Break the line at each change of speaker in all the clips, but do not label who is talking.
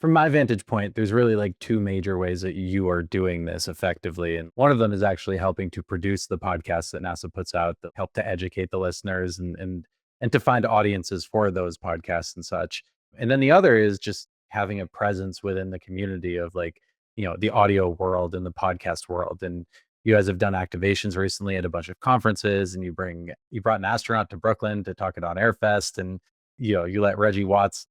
From my vantage point, there's really like two major ways that you are doing this effectively. And one of them is actually helping to produce the podcasts that NASA puts out that help to educate the listeners and to find audiences for those podcasts and such. And then the other is just having a presence within the community of like, the audio world and the podcast world. And you guys have done activations recently at a bunch of conferences and you brought an astronaut to Brooklyn to talk at On Air Fest, and you let Reggie Watts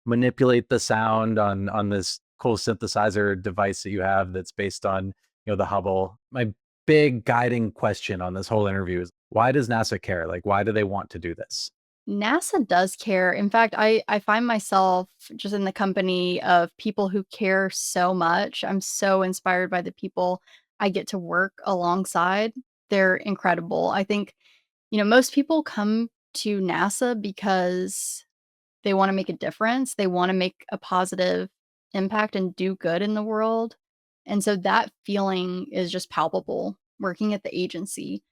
manipulate the sound on this cool synthesizer device that you have that's based on, the Hubble. My big guiding question on this whole interview is, why does NASA care? Like, why do they want to do this?
NASA does care. In fact, I find myself just in the company of people who care so much. I'm so inspired by the people I get to work alongside. They're incredible. I think, most people come to NASA because they want to make a difference. They want to make a positive impact and do good in the world. And so that feeling is just palpable working at the agency.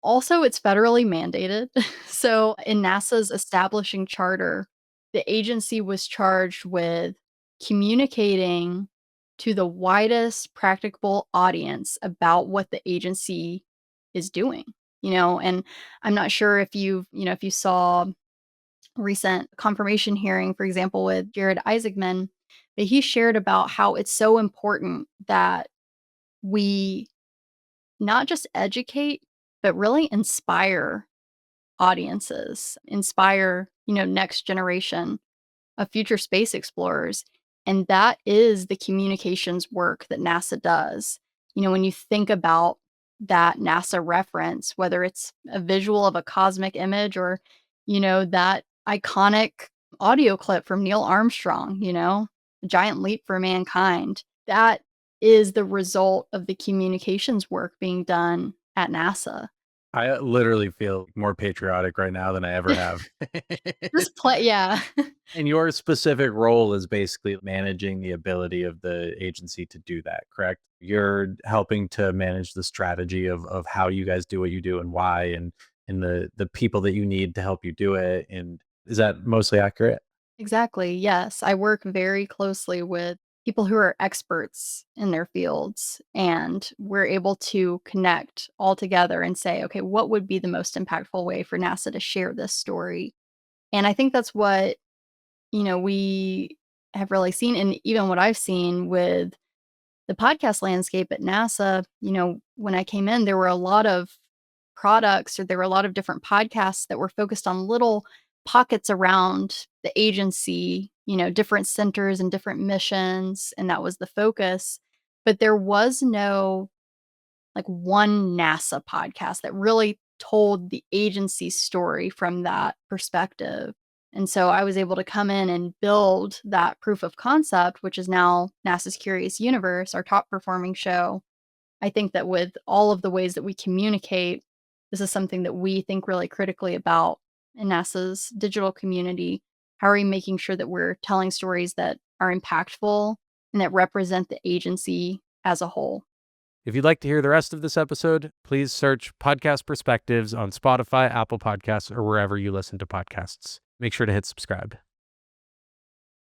Also, it's federally mandated. So, in NASA's establishing charter, the agency was charged with communicating to the widest practicable audience about what the agency is doing, and I'm not sure if you saw recent confirmation hearing, for example, with Jared Isaacman, but he shared about how it's so important that we not just educate, but really inspire audiences, inspire, next generation of future space explorers. And that is the communications work that NASA does. When you think about that NASA reference, whether it's a visual of a cosmic image or, that iconic audio clip from Neil Armstrong, a giant leap for mankind, that is the result of the communications work being done at NASA.
I literally feel more patriotic right now than I ever have.
Just play, yeah.
And your specific role is basically managing the ability of the agency to do that, correct? You're helping to manage the strategy of how you guys do what you do and why, and the people that you need to help you do it. And is that mostly accurate?
Exactly, yes. I work very closely with people who are experts in their fields, and we're able to connect all together and say, "Okay, what would be the most impactful way for NASA to share this story?" And I think that's what, we have really seen, and even what I've seen with the podcast landscape at NASA. When I came in, there were a lot of products, or there were a lot of different podcasts that were focused on little pockets around the agency, different centers and different missions, and that was the focus. But there was no like one NASA podcast that really told the agency's story from that perspective. And so I was able to come in and build that proof of concept, which is now NASA's Curious Universe, our top performing show. I think that with all of the ways that we communicate, this is something that we think really critically about in NASA's digital community. How are we making sure that we're telling stories that are impactful and that represent the agency as a whole?
If you'd like to hear the rest of this episode, please search Podcast Perspectives on Spotify, Apple Podcasts, or wherever you listen to podcasts. Make sure to hit subscribe.